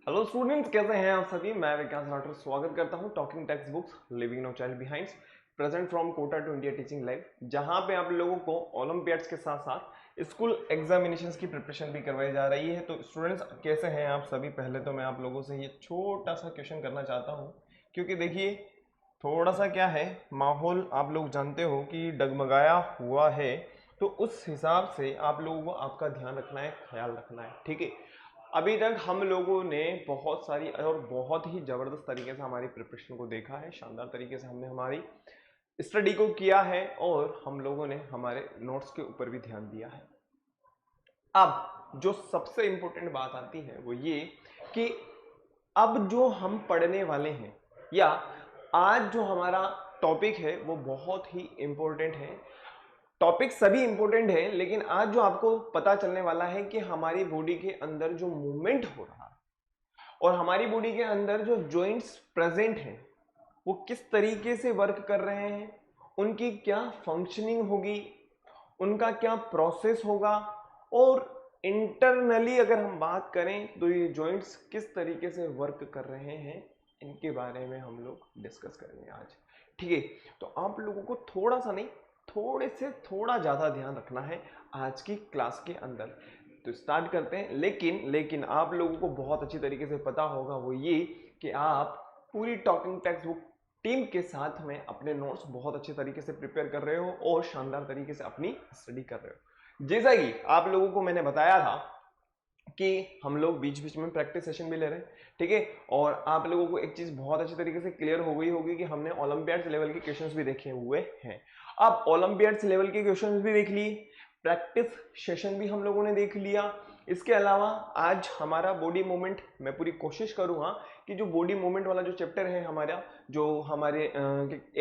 Hello students, कैसे हैं आप सभी। मैं विकास राठौर स्वागत करता हूं talking text books leaving no child behind present from Kota to India teaching live, जहां पे आप लोगों को ओलंपियाड्स के साथ साथ स्कूल एग्जामिनेशंस की प्रिपरेशन भी करवाई जा रही है। तो स्टूडेंट्स कैसे हैं आप सभी। पहले तो मैं आप लोगों से ये छोटा सा क्वेश्चन करना चाहता हूँ, क्योंकि देखिए थोड़ा सा क्या है, माहौल आप लोग जानते हो कि डगमगाया हुआ है। तो उस हिसाब से आप लोगों को आपका ध्यान रखना है, ख्याल रखना है, ठीक है। अभी तक हम लोगों ने बहुत सारी और बहुत ही ज़बरदस्त तरीके से हमारी प्रिपरेशन को देखा है, शानदार तरीके से हमने हमारी स्टडी को किया है और हम लोगों ने हमारे नोट्स के ऊपर भी ध्यान दिया है। अब जो सबसे इंपॉर्टेंट बात आती है वो ये कि अब जो हम पढ़ने वाले हैं या आज जो हमारा टॉपिक है वो बहुत ही इंपॉर्टेंट है। टॉपिक सभी इंपॉर्टेंट है, लेकिन आज जो आपको पता चलने वाला है कि हमारी बॉडी के अंदर जो मूवमेंट हो रहा है और हमारी बॉडी के अंदर जो जॉइंट्स प्रेजेंट हैं वो किस तरीके से वर्क कर रहे हैं, उनकी क्या फंक्शनिंग होगी, उनका क्या प्रोसेस होगा, और इंटरनली अगर हम बात करें तो ये जॉइंट्स किस तरीके से वर्क कर रहे हैं, इनके बारे में हम लोग डिस्कस करेंगे आज, ठीक है। तो आप लोगों को थोड़ा सा नहीं, थोड़े से थोड़ा ज़्यादा ध्यान रखना है आज की क्लास के अंदर। तो स्टार्ट करते हैं। लेकिन आप लोगों को बहुत अच्छी तरीके से पता होगा वो ये कि आप पूरी टॉकिंग टेक्स्ट बुक टीम के साथ में अपने नोट्स बहुत अच्छे तरीके से प्रिपेयर कर रहे हो और शानदार तरीके से अपनी स्टडी कर रहे हो। जैसा कि आप लोगों को मैंने बताया था कि हम लोग बीच बीच में प्रैक्टिस सेशन भी ले रहे हैं, ठीक है। और आप लोगों को एक चीज बहुत अच्छी तरीके से क्लियर हो गई होगी कि हमने ओलंपियाड्स लेवल के क्वेश्चंस भी देखे हुए हैं। अब ओलंपियाड्स लेवल के क्वेश्चंस भी देख लिए, प्रैक्टिस सेशन भी हम लोगों ने देख लिया। इसके अलावा आज हमारा बॉडी मूवमेंट, मैं पूरी कोशिश करूंगा कि जो बॉडी मूवमेंट वाला जो चैप्टर है हमारा, जो हमारे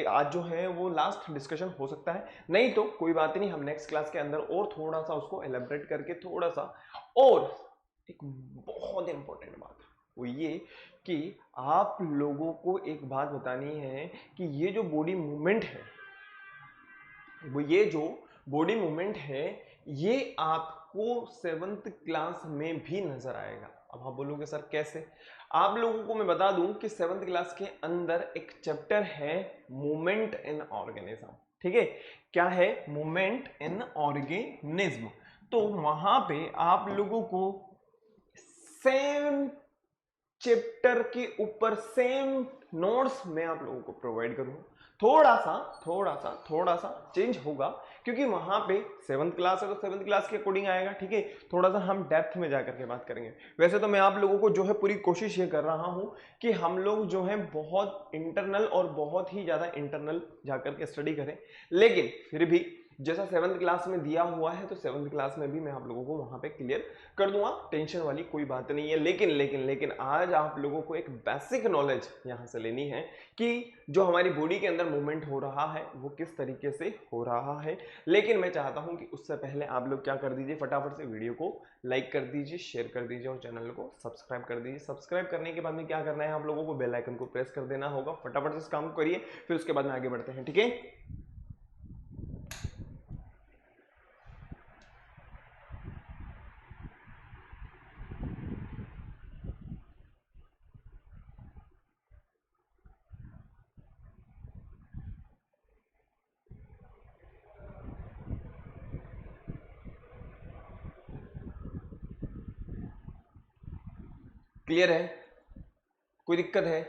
आज जो है वो लास्ट डिस्कशन हो सकता है, नहीं तो कोई बात नहीं, हम नेक्स्ट क्लास के अंदर और थोड़ा सा उसको एलेबरेट करके थोड़ा सा। और एक बहुत इंपॉर्टेंट बात वो ये कि आप लोगों को एक बात बतानी है कि ये जो बॉडी मूवमेंट है, वो ये जो बॉडी मूवमेंट है ये आपको सेवंथ क्लास में भी नजर आएगा। अब आप बोलोगे सर कैसे। आप लोगों को मैं बता दूं कि सेवंथ क्लास के अंदर एक चैप्टर है मूवमेंट इन ऑर्गेनिज्म, ठीक है। क्या है? Movement in organism. तो वहां पे आप लोगों को सेम चैप्टर के ऊपर सेम नोट्स मैं आप लोगों को प्रोवाइड करूंगा। थोड़ा सा चेंज होगा, क्योंकि वहां पे सेवंथ क्लास है तो सेवंथ क्लास के अकॉर्डिंग आएगा, ठीक है। थोड़ा सा हम डेप्थ में जाकर के बात करेंगे। वैसे तो मैं आप लोगों को जो है पूरी कोशिश ये कर रहा हूं कि हम लोग जो है बहुत इंटरनल और बहुत ही ज्यादा इंटरनल जाकर के स्टडी करें, लेकिन फिर भी जैसा सेवंथ क्लास में दिया हुआ है तो सेवंथ क्लास में भी मैं आप लोगों को वहां पे क्लियर कर दूंगा, टेंशन वाली कोई बात नहीं है। लेकिन आज आप लोगों को एक बेसिक नॉलेज यहां से लेनी है कि जो हमारी बॉडी के अंदर मूवमेंट हो रहा है वो किस तरीके से हो रहा है। लेकिन मैं चाहता हूं कि उससे पहले आप लोग क्या कर दीजिए, फटाफट से वीडियो को लाइक कर दीजिए, शेयर कर दीजिए और चैनल को सब्सक्राइब कर दीजिए। सब्सक्राइब करने के बाद में क्या करना है, आप लोगों को बेल आइकन को प्रेस कर देना होगा। फटाफट से इस काम को करिए, फिर उसके बाद में आगे बढ़ते हैं, ठीक है। क्लियर है? कोई दिक्कत है?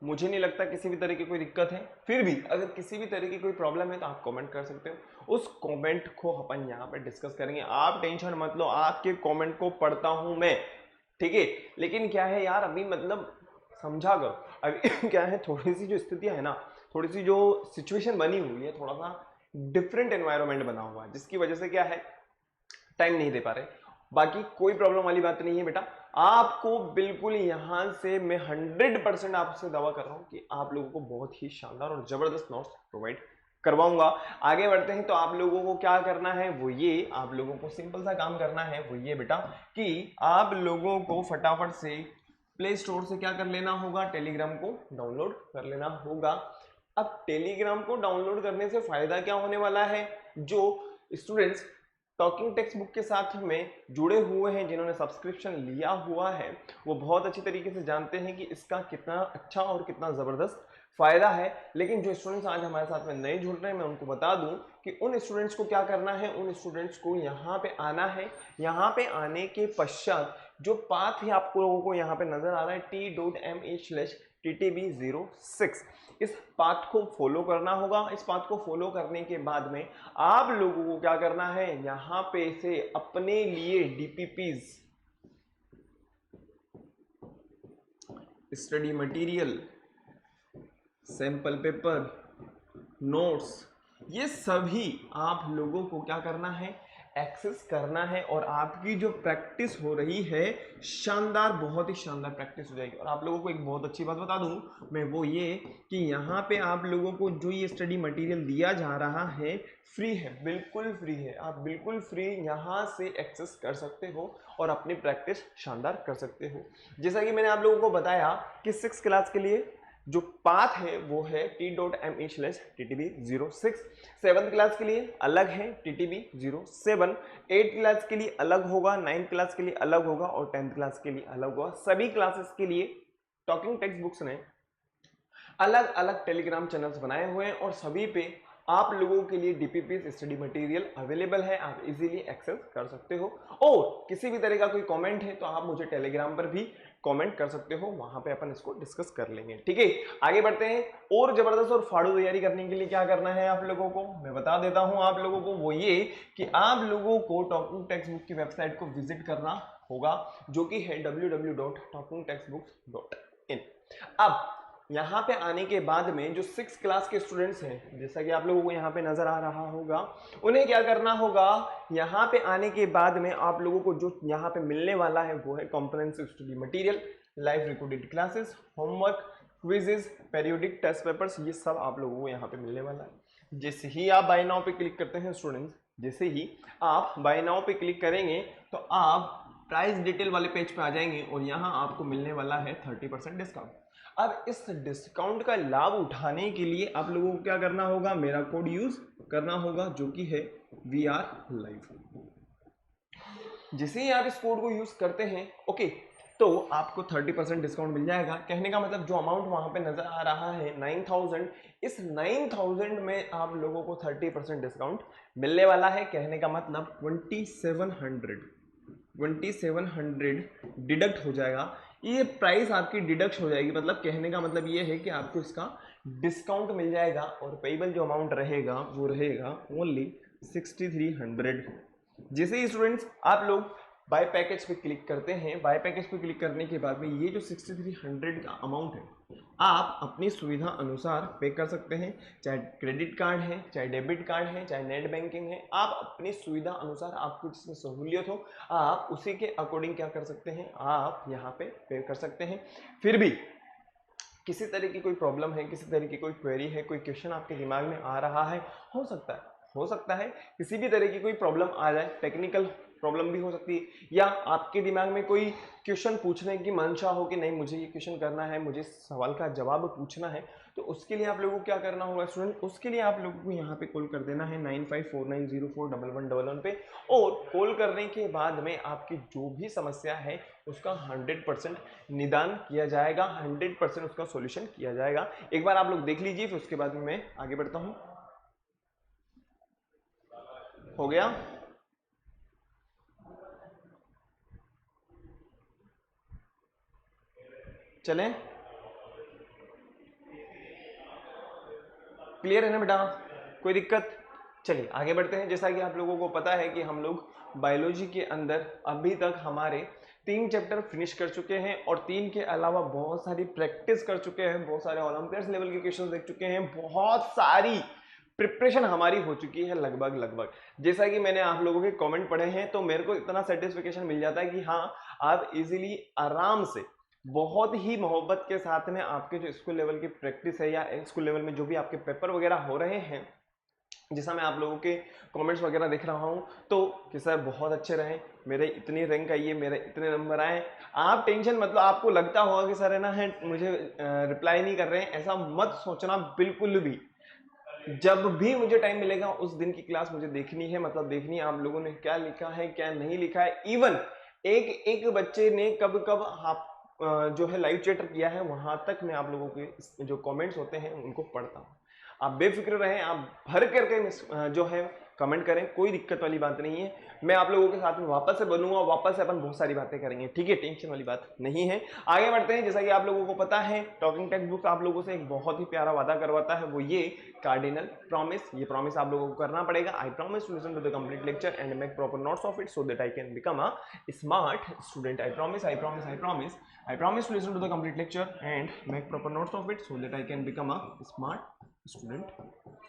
मुझे नहीं लगता किसी भी तरह की कोई दिक्कत है। फिर भी अगर किसी भी तरह की कोई प्रॉब्लम है तो आप कमेंट कर सकते हो, उस कमेंट को अपन यहाँ पे डिस्कस करेंगे। आप टेंशन मत लो, आपके कमेंट को पढ़ता हूं मैं, ठीक है। लेकिन क्या है यार, अभी मतलब समझा करो। अभी क्या है, थोड़ी सी जो स्थितियां है ना, थोड़ी सी जो सिचुएशन बनी हुई है, थोड़ा सा डिफरेंट एनवायरमेंट बना हुआ है, जिसकी वजह से क्या है, टाइम नहीं दे पा रहे। बाकी कोई प्रॉब्लम वाली बात नहीं है बेटा। आपको बिल्कुल यहां से मैं 100% आपसे दावा कर रहा हूं कि आप लोगों को बहुत ही शानदार और जबरदस्त नोट्स प्रोवाइड करवाऊंगा। आगे बढ़ते हैं। तो आप लोगों को क्या करना है वो ये, आप लोगों को सिंपल सा काम करना है वो ये बेटा कि आप लोगों को फटाफट से प्ले स्टोर से क्या कर लेना होगा, टेलीग्राम को डाउनलोड कर लेना होगा। अब टेलीग्राम को डाउनलोड करने से फायदा क्या होने वाला है, जो स्टूडेंट्स टॉकिंग टेक्स्ट बुक के साथ में जुड़े हुए हैं, जिन्होंने सब्सक्रिप्शन लिया हुआ है, वो बहुत अच्छी तरीके से जानते हैं कि इसका कितना अच्छा और कितना ज़बरदस्त फायदा है। लेकिन जो स्टूडेंट्स आज हमारे साथ में नहीं जुड़ रहे हैं, मैं उनको बता दूं कि उन स्टूडेंट्स को क्या करना है। उन स्टूडेंट्स को यहाँ पे आना है। यहाँ पे आने के पश्चात जो पाथ है आपको लोगों को यहाँ पे नजर आ रहा है t.me/ttb06, इस पाथ को फॉलो करना होगा। इस पाथ को फॉलो करने के बाद में आप लोगों को क्या करना है, यहाँ पे से अपने लिए DPPs, study material, sample paper, notes, ये सभी आप लोगों को क्या करना है, एक्सेस करना है। और आपकी जो प्रैक्टिस हो रही है शानदार, बहुत ही शानदार प्रैक्टिस हो जाएगी। और आप लोगों को एक बहुत अच्छी बात बता दूं मैं, वो ये कि यहाँ पे आप लोगों को जो ये स्टडी मटेरियल दिया जा रहा है फ्री है, बिल्कुल फ्री है। आप बिल्कुल फ्री यहाँ से एक्सेस कर सकते हो और अपनी प्रैक्टिस शानदार कर सकते हो। जैसा कि मैंने आप लोगों को बताया कि 6 क्लास के लिए जो पाथ है वो है t.me/ttb06, 7th क्लास के लिए अलग है ttb07, 8th क्लास के लिए अलग होगा, 9th क्लास के लिए अलग होगा और 10th क्लास के लिए अलग होगा। सभी क्लासेस के लिए टॉकिंग टेक्स्ट बुक्स ने अलग अलग टेलीग्राम चैनल्स बनाए हुए हैं और सभी पे आप लोगों के लिए डीपीपी स्टडी मटेरियल अवेलेबल है, आप इजीली एक्सेस कर सकते हो। और किसी भी तरह का कोई कमेंट है तो आप मुझे टेलीग्राम पर भी कमेंट कर सकते हो, वहां पे अपन इसको डिस्कस कर लेंगे। ठीक है, आगे बढ़ते हैं। और जबरदस्त और फाड़ू तैयारी करने के लिए क्या करना है आप लोगों को, मैं बता देता हूं आप लोगों को। वो ये कि आप लोगों को टॉकिंग टेक्स्ट बुक की वेबसाइट को विजिट करना होगा, जो कि है www.talkingtextbooks.in। अब यहाँ पे आने के बाद में जो 6 क्लास के स्टूडेंट्स हैं, जैसा कि आप लोगों को यहाँ पे नजर आ रहा होगा, उन्हें क्या करना होगा, यहाँ पे आने के बाद में आप लोगों को जो यहाँ पे मिलने वाला है वो है comprehensive study material, live recorded classes, homework, quizzes, periodic test papers, ये सब आप लोगों को यहाँ पे मिलने वाला है। जैसे ही आप बाय नाउ पे क्लिक करते हैं स्टूडेंट्स, जैसे ही आप बाय नाउ पे क्लिक करेंगे तो आप प्राइस डिटेल वाले पेज पे आ जाएंगे और यहाँ आपको मिलने वाला है 30% डिस्काउंट। अब इस डिस्काउंट का लाभ उठाने के लिए आप लोगों को क्या करना होगा, मेरा कोड यूज करना होगा, जो कि है VR Live। जैसे ही आप इस कोड को यूज करते हैं ओके, तो आपको 30% डिस्काउंट मिल जाएगा। कहने का मतलब जो अमाउंट वहां पे नजर आ रहा है 9000, इस 9000 में आप लोगों को 30% डिस्काउंट मिलने वाला है। कहने का मतलब 2700 डिडक्ट हो जाएगा, ये प्राइस आपकी डिडक्ट हो जाएगी। मतलब कहने का मतलब ये है कि आपको इसका डिस्काउंट मिल जाएगा और पेबल जो अमाउंट रहेगा वो रहेगा ओनली 6300। जैसे ही स्टूडेंट्स आप लोग बाय पैकेज पे क्लिक करते हैं, बाय पैकेज पे क्लिक करने के बाद में ये जो 6300 का अमाउंट है आप अपनी सुविधा अनुसार पे कर सकते हैं, चाहे क्रेडिट कार्ड है, चाहे डेबिट कार्ड है, चाहे नेट बैंकिंग है। आप अपनी सुविधा अनुसार, आपको जिसमें सहूलियत हो आप उसी के अकॉर्डिंग क्या कर सकते हैं, आप यहाँ पे कर सकते हैं। फिर भी किसी तरह की कोई प्रॉब्लम है, किसी तरह की कोई क्वेरी है, कोई क्वेश्चन आपके दिमाग में आ रहा है, हो सकता है किसी भी तरह की कोई प्रॉब्लम आ जाए, टेक्निकल प्रॉब्लम भी हो सकती है, या आपके दिमाग में कोई क्वेश्चन पूछने की मंशा हो कि नहीं मुझे ये क्वेश्चन करना है, मुझे सवाल का जवाब पूछना है, तो उसके लिए आप लोगों को क्या करना होगा स्टूडेंट, उसके लिए आप लोगों को यहाँ पे कॉल कर देना है 9549041111 पे। और कॉल करने के बाद में आपकी जो भी समस्या है उसका 100% निदान किया जाएगा, 100% उसका सॉल्यूशन किया जाएगा। एक बार आप लोग देख लीजिए, फिर उसके बाद में मैं आगे बढ़ता हूँ। हो गया, चलें, क्लियर है ना बेटा, कोई दिक्कत? चलिए आगे बढ़ते हैं। जैसा कि आप लोगों को पता है कि हम लोग बायोलॉजी के अंदर अभी तक हमारे 3 चैप्टर फिनिश कर चुके हैं और 3 के अलावा बहुत सारी प्रैक्टिस कर चुके हैं, बहुत सारे ओलंपियाड्स लेवल के क्वेश्चंस देख चुके हैं, बहुत सारी प्रिपरेशन हमारी हो चुकी है लगभग। जैसा कि मैंने आप लोगों के कमेंट पढ़े हैं तो मेरे को इतना सेटिस्फिकेशन मिल जाता है कि हाँ, आप इजीली आराम से बहुत ही मोहब्बत के साथ में आपके जो स्कूल लेवल की प्रैक्टिस है या स्कूल लेवल में जो भी आपके पेपर वगैरह हो रहे हैं, जैसा मैं आप लोगों के कमेंट्स वगैरह देख रहा हूं तो कि सर बहुत अच्छे रहे, मेरे इतनी रैंक आई है, मेरे इतने नंबर आए। आप टेंशन मतलब आपको लगता होगा कि सर है ना है मुझे रिप्लाई नहीं कर रहे हैं, ऐसा मत सोचना बिल्कुल भी। जब भी मुझे टाइम मिलेगा उस दिन की क्लास मुझे देखनी है, मतलब देखनी है आप लोगों ने क्या लिखा है क्या नहीं लिखा है। इवन एक एक बच्चे ने कब कब आप जो है लाइव चैट किया है, वहां तक मैं आप लोगों के जो कमेंट्स होते हैं उनको पढ़ता हूँ। आप बेफिक्र रहें, आप भर करके जो है कमेंट करें, कोई दिक्कत वाली बात नहीं है। मैं आप लोगों के साथ में वापस से बनूंगा, वापस से अपन बहुत सारी बातें करेंगे, ठीक है, टेंशन वाली बात नहीं है। आगे बढ़ते हैं। जैसा कि आप लोगों को पता है टॉकिंग टेक्स्ट बुक्स आप लोगों से एक बहुत ही प्यारा वादा करवाता है, वो ये कार्डिनल प्रॉमिस। ये प्रॉमिस आप लोगों को करना पड़ेगा। I promise to listen to the complete lecture and make proper notes of it so that I can become a smart student. I promise, I promise, I promise, I promise to listen to the complete lecture and make proper notes of it so that I can become a smart student.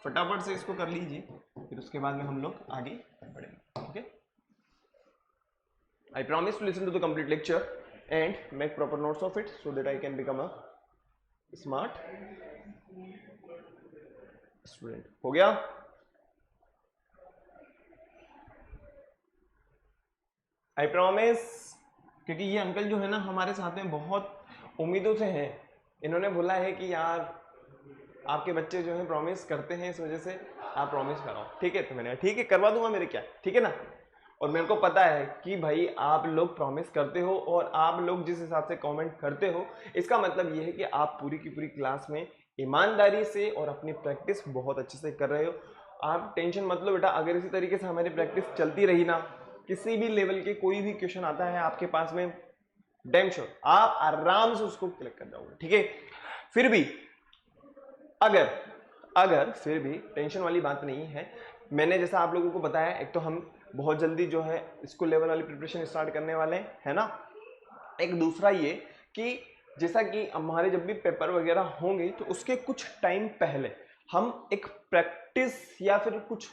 फटाफट से इसको कर लीजिए, फिर उसके बाद में हम लोग आगे बढ़ेंगे। Okay, I promise to listen to the complete lecture and make proper notes of it so that I can become a smart student। हो गया? I promise, क्योंकि ये अंकल जो है ना हमारे साथ में बहुत उम्मीदों से हैं। इन्होंने बोला है कि यार आपके बच्चे जो है प्रॉमिस करते हैं, इस वजह से आप प्रॉमिस कराओ, ठीक है। तो मैंने ठीक है करवा दूंगा, मेरे क्या, ठीक है ना। और मेरे को पता है कि भाई आप लोग प्रॉमिस करते हो और आप लोग जिस हिसाब से कमेंट करते हो, इसका मतलब ये है कि आप पूरी की पूरी क्लास में ईमानदारी से और अपनी प्रैक्टिस बहुत अच्छे से कर रहे हो। आप टेंशन मत लो बेटा, अगर इसी तरीके से हमारी प्रैक्टिस चलती रही ना, किसी भी लेवल के कोई भी क्वेश्चन आता है आपके पास में, डैम श्योर आप आराम से उसको क्लिक कर जाओगे, ठीक है। फिर भी अगर अगर फिर भी टेंशन वाली बात नहीं है। मैंने जैसा आप लोगों को बताया, एक तो हम बहुत जल्दी जो है स्कूल लेवल वाली प्रिपरेशन स्टार्ट करने वाले हैं, है ना। एक दूसरा ये कि जैसा कि हमारे जब भी पेपर वगैरह होंगे तो उसके कुछ टाइम पहले हम एक प्रैक्टिस या फिर कुछ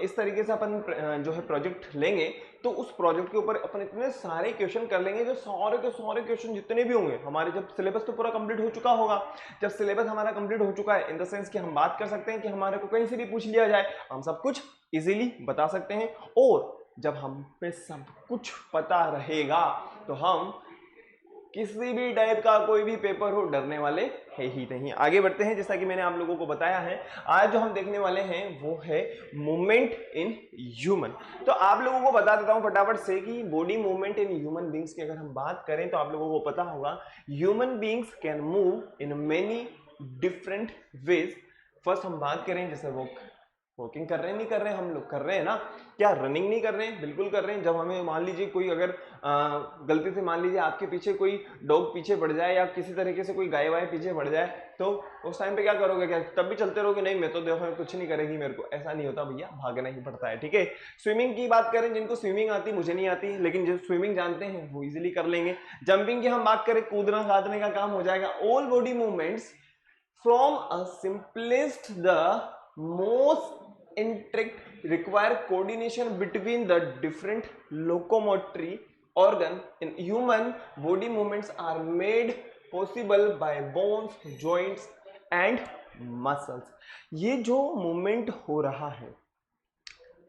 इस तरीके से अपन जो है प्रोजेक्ट लेंगे, तो उस प्रोजेक्ट के ऊपर अपन इतने सारे क्वेश्चन कर लेंगे, जो सारे के सारे क्वेश्चन जितने भी होंगे हमारे, जब सिलेबस तो पूरा कंप्लीट हो चुका होगा। जब सिलेबस हमारा कंप्लीट हो चुका है इन द सेंस कि हम बात कर सकते हैं कि हमारे को कहीं से भी पूछ लिया जाए, हम सब कुछ इजीली बता सकते हैं। और जब हम पे सब कुछ पता रहेगा तो हम किसी भी टाइप का कोई भी पेपर हो डरने वाले है ही नहीं। आगे बढ़ते हैं। जैसा कि मैंने आप लोगों को बताया है, आज जो हम देखने वाले हैं वो है मूवमेंट इन ह्यूमन। तो आप लोगों को बता देता हूं फटाफट से कि body movement in human beings की अगर हम बात करें तो आप लोगों को पता होगा human beings can move in many different ways. First हम बात करें, जैसे वॉकिंग कर रहे हैं, नहीं कर रहे हैं, हम लोग कर रहे हैं ना, क्या रनिंग नहीं कर रहे हैं, बिल्कुल कर रहे हैं। जब हमें मान लीजिए कोई अगर गलती से मान लीजिए आपके पीछे कोई डॉग पीछे बढ़ जाए या किसी तरीके से कोई गाय वाय पीछे बढ़ जाए, तो उस टाइम पे क्या करोगे, क्या तब भी चलते रहोगे? नहीं, मैं तो देखो कुछ नहीं करेगी मेरे को, ऐसा नहीं होता भैया, भागना ही पड़ता है, ठीक है। स्विमिंग की बात करें, जिनको स्विमिंग आती, मुझे नहीं आती, लेकिन जो स्विमिंग जानते हैं वो इजिली कर लेंगे। जंपिंग की हम बात करें, कूदना कादने का काम हो जाएगा। All body movements from a simplest the most intricate require coordination between the different locomotory organ. In human, body movements are made possible by bones, joints and muscles। ये जो मूवमेंट हो रहा है,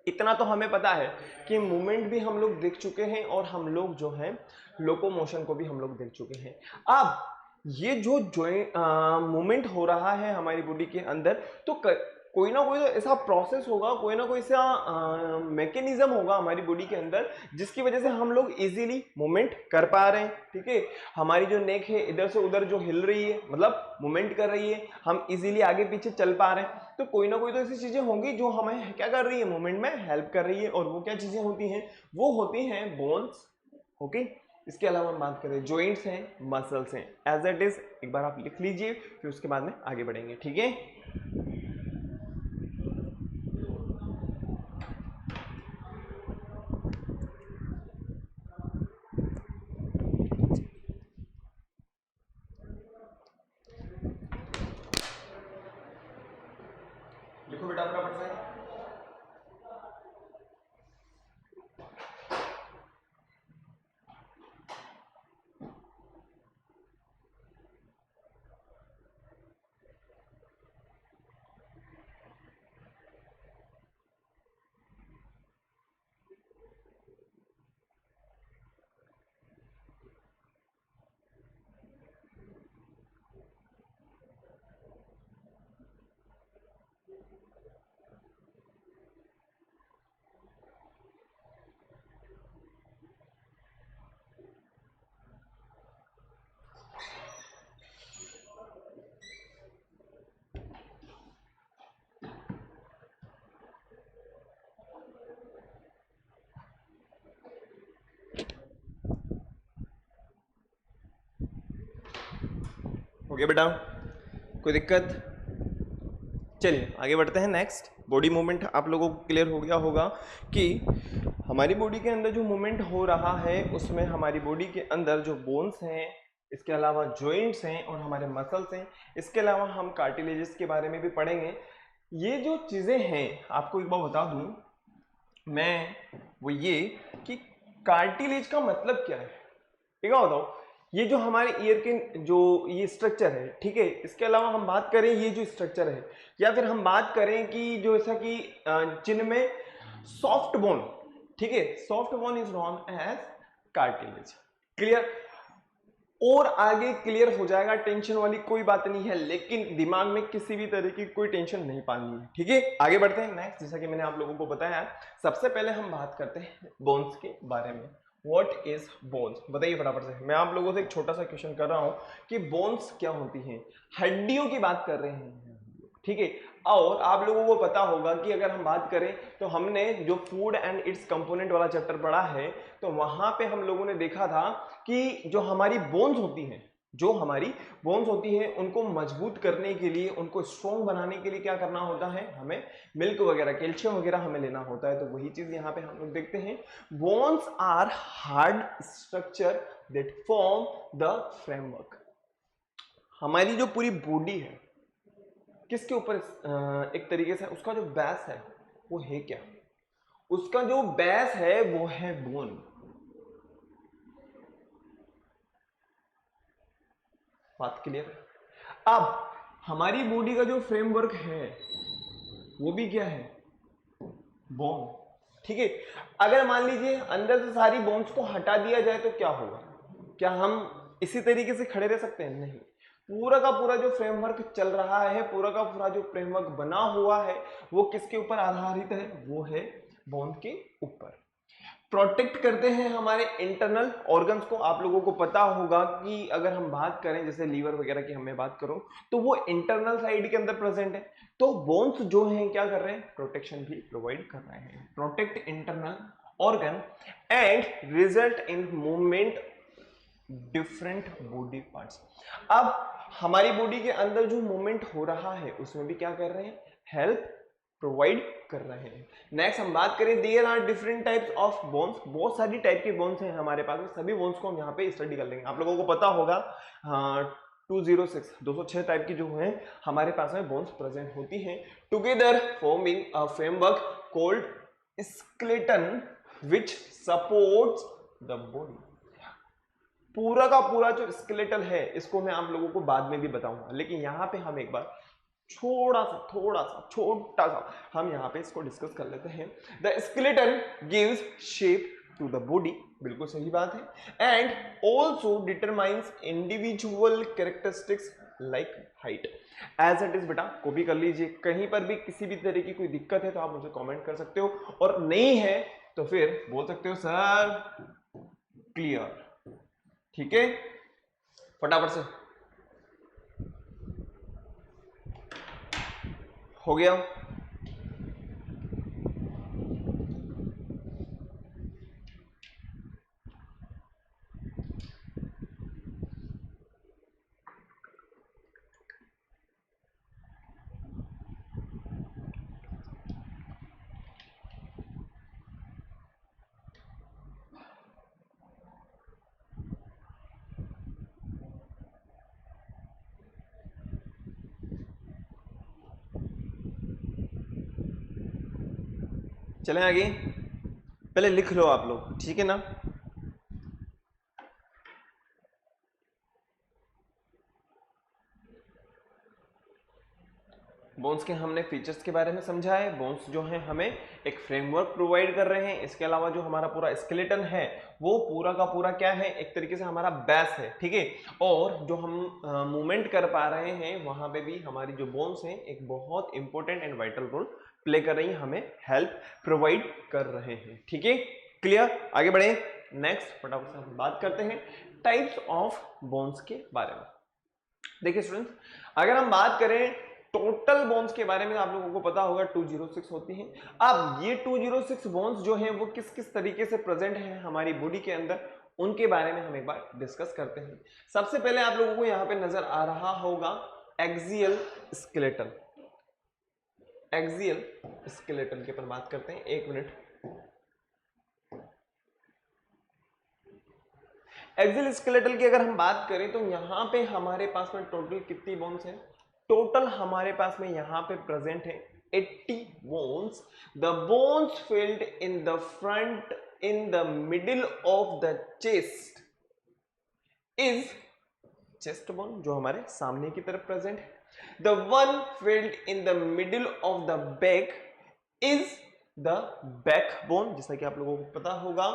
इतना तो हमें पता है कि मूवमेंट भी हम लोग देख चुके हैं और हम लोग जो है लोकोमोशन को भी हम लोग देख चुके हैं। अब ये जो मूवमेंट हो रहा है हमारी बॉडी के अंदर, तो कोई ना कोई तो ऐसा प्रोसेस होगा, कोई ना कोई ऐसा मैकेनिज्म होगा हमारी बॉडी के अंदर जिसकी वजह से हम लोग इजीली मूवमेंट कर पा रहे हैं, ठीक है। हमारी जो नेक है इधर से उधर जो हिल रही है, मतलब मूवमेंट कर रही है, हम इजीली आगे पीछे चल पा रहे हैं। तो कोई ना कोई तो ऐसी चीजें होंगी जो हमें क्या कर रही है, मूवमेंट में हेल्प कर रही है। और वो क्या चीजें होती हैं? वो होती हैं बोन्स, ओके। इसके अलावा हम बात करें जॉइंट्स हैं, मसल्स हैं, एज इट इज। एक बार आप लिख लीजिए, फिर उसके बाद में आगे बढ़ेंगे, ठीक है। लिखो बेटा फटाफट से। हो गया बेटा, कोई दिक्कत? चलिए आगे बढ़ते हैं। नेक्स्ट, बॉडी मूवमेंट आप लोगों को क्लियर हो गया होगा कि हमारी बॉडी के अंदर जो मूवमेंट हो रहा है उसमें हमारी बॉडी के अंदर जो बोन्स हैं, इसके अलावा जॉइंट्स हैं और हमारे मसल्स हैं, इसके अलावा हम कार्टिलेजेस के बारे में भी पढ़ेंगे। ये जो चीज़ें हैं आपको एक बार बता दूं मैं, वो ये कि कार्टिलेज का मतलब क्या है। ठीक है, बताओ। ये जो हमारे ईयर के जो ये स्ट्रक्चर है, ठीक है, इसके अलावा हम बात करें ये जो स्ट्रक्चर है, या फिर हम बात करें कि जो ऐसा कि जिनमें सॉफ्ट बोन, ठीक है, soft bone is known as cartilage. Clear? और आगे क्लियर हो जाएगा, टेंशन वाली कोई बात नहीं है, लेकिन दिमाग में किसी भी तरह की कोई टेंशन नहीं पानी है। ठीक है, आगे बढ़ते हैं। नेक्स्ट, जैसा कि मैंने आप लोगों को बताया, सबसे पहले हम बात करते हैं बोन्स के बारे में। व्हाट इज बोन्स, बताइए फटाफट से। मैं आप लोगों से एक छोटा सा क्वेश्चन कर रहा हूं कि बोन्स क्या होती हैं। हड्डियों की बात कर रहे हैं, ठीक है। और आप लोगों को पता होगा कि अगर हम बात करें तो हमने जो फूड एंड इट्स कंपोनेंट वाला चैप्टर पढ़ा है, तो वहां पे हम लोगों ने देखा था कि जो हमारी बोन्स होती हैं, जो हमारी बोन्स होती हैं, उनको मजबूत करने के लिए, उनको स्ट्रॉन्ग बनाने के लिए क्या करना होता है, हमें मिल्क वगैरह, कैल्शियम वगैरह हमें लेना होता है। तो वही चीज यहाँ पे हम लोग देखते हैं। Bones are hard structure that form the framework. हमारी जो पूरी बॉडी है किसके ऊपर, एक तरीके से उसका जो बेस है वो है क्या, उसका जो बेस है वो है बोन। बात क्लियर? अब हमारी बॉडी का जो फ्रेमवर्क है वो भी क्या है, बोन। ठीक है, अगर मान लीजिए अंदर से सारी बोन्स को हटा दिया जाए तो क्या होगा? क्या हम इसी तरीके से खड़े रह सकते हैं? नहीं। पूरा का पूरा जो फ्रेमवर्क चल रहा है, पूरा का पूरा जो फ्रेमवर्क बना हुआ है, वो किसके ऊपर आधारित है? वो है बोन के ऊपर। प्रोटेक्ट करते हैं हमारे इंटरनल ऑर्गन्स को। आप लोगों को पता होगा कि अगर हम बात करें जैसे लीवर वगैरह की हमें बात करूं तो वो इंटरनल साइड के अंदर प्रेजेंट है। तो बोन्स जो हैं क्या कर रहे हैं? प्रोटेक्शन भी प्रोवाइड कर रहे हैं। Protect internal organ and result in movement different body parts. अब हमारी बॉडी के अंदर जो मूवमेंट हो रहा है उसमें भी क्या कर रहे हैं? हेल्प प्रोवाइड कर रहे हैं। नेक्स्ट हम बात करें, there are different types of bones. बहुत सारी टाइप के बोन्स हैं हमारे पास में, सभी बोन्स को हम यहाँ पे स्टडी कर लेंगे। आप लोगों को पता होगा 206 टाइप की जो है हमारे पास में बोन्स प्रेजेंट होती हैं, together forming a framework called skeleton which supports the body. पूरा का पूरा जो स्केलेटल है इसको मैं आप लोगों को बाद में भी बताऊंगा, लेकिन यहाँ पे हम एक बार छोटा सा हम यहाँ पे इसको डिस्कस कर लेते हैं। The skeleton gives shape to the body, बिल्कुल सही बात है, and also determines individual characteristics like height. As it is बेटा, कॉपी कर लीजिए। कहीं पर भी किसी भी तरह की कोई दिक्कत है तो आप मुझे कमेंट कर सकते हो, और नहीं है तो फिर बोल सकते हो सर क्लियर। ठीक है, फटाफट से हो गया। चलें आगे, पहले लिख लो आप लोग, ठीक है ना। बोन्स के हमने फीचर्स के बारे में समझा है। बोन्स जो हैं हमें एक फ्रेमवर्क प्रोवाइड कर रहे हैं। इसके अलावा जो हमारा पूरा स्केलेटन है वो पूरा का पूरा क्या है, एक तरीके से हमारा बेस है। ठीक है, और जो हम मूवमेंट कर पा रहे हैं वहां पे भी हमारी जो बोन्स हैं एक बहुत important and vital role play कर रही हैं, हमें हेल्प प्रोवाइड कर रहे हैं। ठीक है, क्लियर? आगे बढ़े। नेक्स्ट फटाफट से हम बात करते हैं टाइप्स ऑफ बोन्स के बारे में। देखिए स्टूडेंट्स, अगर हम बात करें टोटल बोन्स के बारे में, आप लोगों को पता होगा 206 होती हैं। अब ये 206 बोन्स जो हैं वो किस किस तरीके से प्रेजेंट है हमारी बॉडी के अंदर, उनके बारे में हम एक बार डिस्कस करते हैं। सबसे पहले आप लोगों को यहां पे नजर आ रहा होगा एक्सियल स्केलेटन। एक्सियल स्केलेटन के ऊपर बात करते हैं, एक मिनट। एक्सियल स्केलेटल की अगर हम बात करें तो यहां पे हमारे पास में टोटल कितनी बोन्स हैं? टोटल हमारे पास में यहां पे प्रेजेंट है 80 bones. The bones field in the front in the middle of the chest is chest bone, जो हमारे सामने की तरफ प्रेजेंट है। The one field in the middle of the back is the back bone, जैसा कि आप लोगों को पता होगा।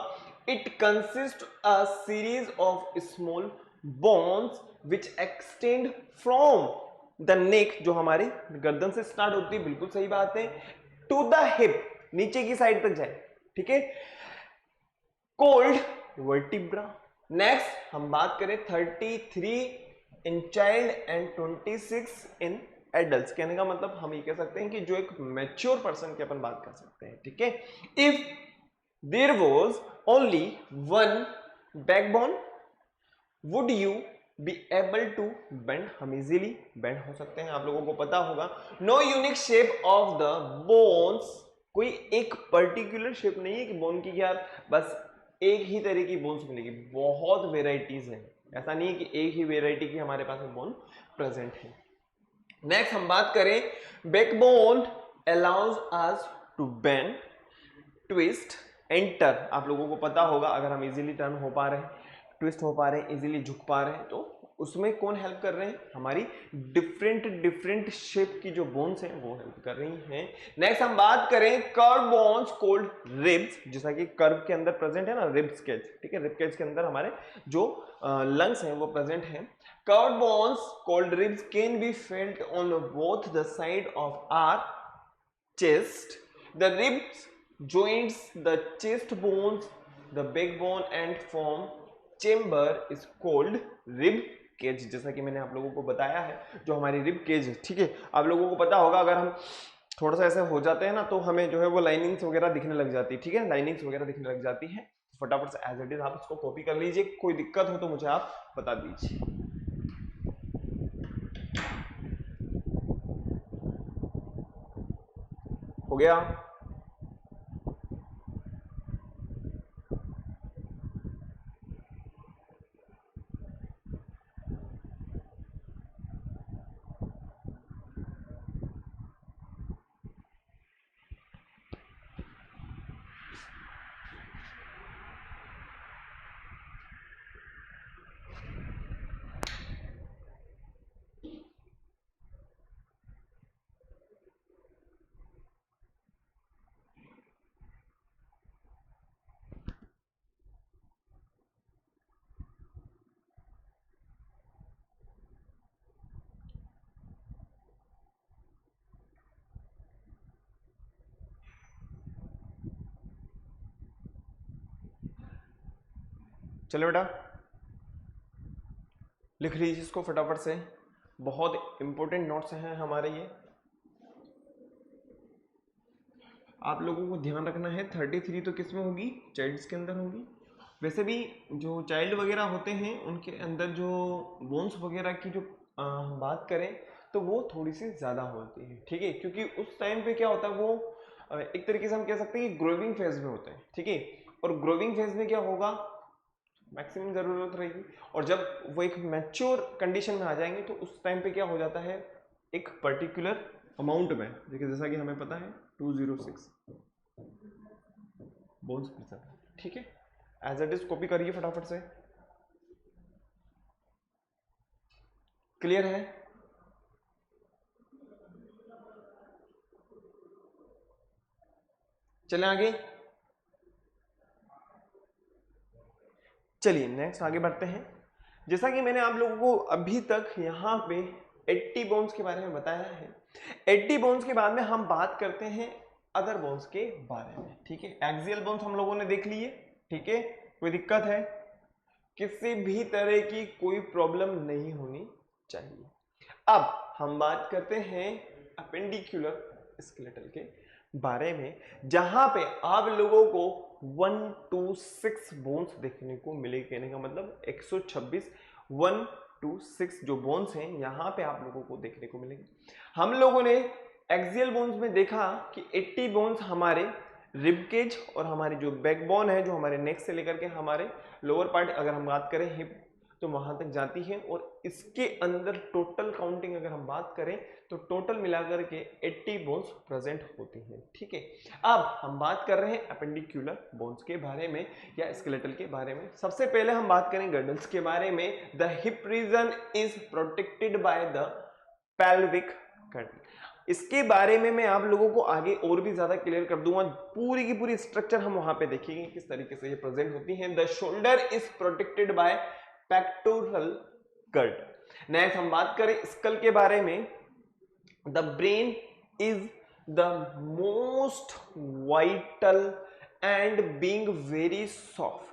It consist a series of small bones which extend from the neck, जो हमारी गर्दन से स्टार्ट होती है, बिल्कुल सही बात है, टू द हिप, नीचे की साइड तक जाए, ठीक है, कोल्ड वर्टिब्रा। नेक्स्ट हम बात करें 33 in child and 26 in adult. कहने का मतलब हम ये कह सकते हैं कि जो एक मैच्योर पर्सन की अपन बात कर सकते हैं, ठीक है। If there was only one backbone would you be able to bend, हम इजीली बेंड हो सकते हैं। आप लोगों को पता होगा no unique shape of the bones, कोई एक पर्टिकुलर शेप नहीं है कि बोन की यार बस एक ही तरह की बोन्स मिलेगी, बहुत वेराइटीज हैं। ऐसा नहीं है कि एक ही वेराइटी की हमारे पास में बोन प्रेजेंट है। नेक्स्ट हम बात करें backbone allows us to bend, twist, enter. आप लोगों को पता होगा अगर हम इजीली टर्न हो पा रहे हैं, ट्विस्ट हो पा रहे हैं, इजीली झुक पा रहे हैं, तो उसमें कौन हेल्प कर रहे हैं? हमारी डिफरेंट शेप की जो बोन्स हैं वो हेल्प कर रही हैं। नेक्स्ट हम बात करें कर्व बोन्स कोल्ड रिब्स, जैसा कि कर्व के अंदर प्रेजेंट है ना रिब्स केज, ठीक है, रिब केज के अंदर हमारे जो लंग्स हैं वो प्रेजेंट हैं। Curve bones called ribs can be felt on both the side of our chest. The ribs joins the chest bones, the backbone and form chamber is called rib cage। जैसा कि मैंने आप लोगों को बताया है, जो हमारी रिब केज है, ठीक है, आप लोगों को पता होगा अगर हम थोड़ा सा ऐसे हो जाते हैं ना तो हमें जो है वो लाइनिंग्स वगैरह दिखने लग जाती है, ठीक है, लाइनिंग्स वगैरह दिखने लग जाती है। फटाफट से एज इट इज आप इसको कॉपी कर लीजिए, कोई दिक्कत हो तो मुझे आप बता दीजिए। हो गया? चलो बेटा लिख लीजिए इसको फटाफट से, बहुत इंपॉर्टेंट नोट्स हैं हमारे ये। आप लोगों को ध्यान रखना है 33 तो किस में होगी? चाइल्ड्स के अंदर होगी। वैसे भी जो चाइल्ड वगैरह होते हैं उनके अंदर जो बोन्स वगैरह की जो बात करें तो वो थोड़ी सी ज़्यादा होती है, ठीक है, क्योंकि उस टाइम पे क्या होता है वो एक तरीके से हम कह सकते हैं कि ग्रोविंग फेज में होते हैं, ठीक है, और ग्रोविंग फेज में क्या होगा, मैक्सिमम ज़रूरत रहेगी, और जब वो एक मैच्योर कंडीशन में आ जाएंगे तो उस टाइम पे क्या हो जाता है, एक पर्टिकुलर अमाउंट में, देखिए जैसा कि हमें पता है 206 बोन्स प्रेजेंट, ठीक है, एज इट इज कॉपी करिए फटाफट से। क्लियर है? चलें आगे। चलिए नेक्स्ट आगे बढ़ते हैं। जैसा कि मैंने आप लोगों को अभी तक यहाँ पे 80 बोन्स के बारे में बताया है, 80 बोन्स के बाद में हम बात करते हैं अदर बोन्स के बारे में, ठीक है। एक्सियल बोन्स हम लोगों ने देख लिए, ठीक है, कोई दिक्कत है? किसी भी तरह की कोई प्रॉब्लम नहीं होनी चाहिए। अब हम बात करते हैं अपेंडिकुलर स्केलेटल के बारे में, जहां पे आप लोगों को 1 to 6 बोन्स देखने को मिले। कहने का मतलब 126 1 to 6 जो बोन्स हैं यहाँ पे आप लोगों को देखने को मिलेंगे। हम लोगों ने एक्सियल बोन्स में देखा कि 80 बोन्स हमारे रिबकेज और हमारी जो बैकबोन है, जो हमारे नेक से लेकर के हमारे लोअर पार्ट अगर हम बात करें हिप तो वहां तक जाती है, और इसके अंदर टोटल काउंटिंग अगर हम बात करें तो टोटल मिलाकर के 80 बोन्स प्रेजेंट होती हैं। ठीक है, अब हम बात कर रहे हैं अपेंडिकुलर बोन्स के बारे में या स्केलेटल के बारे में। सबसे पहले हम बात करें गर्डल्स के बारे में। The hip region is protected by the pelvic girdle. इसके बारे में मैं आप लोगों को आगे और भी ज्यादा क्लियर कर दूंगा। पूरी की पूरी स्ट्रक्चर हम वहां पे देखेंगे किस तरीके से ये प्रेजेंट होती है। The shoulder is protected by pectoral girdle. Next हम बात करें स्कल के बारे में। The brain is the most vital and being very soft.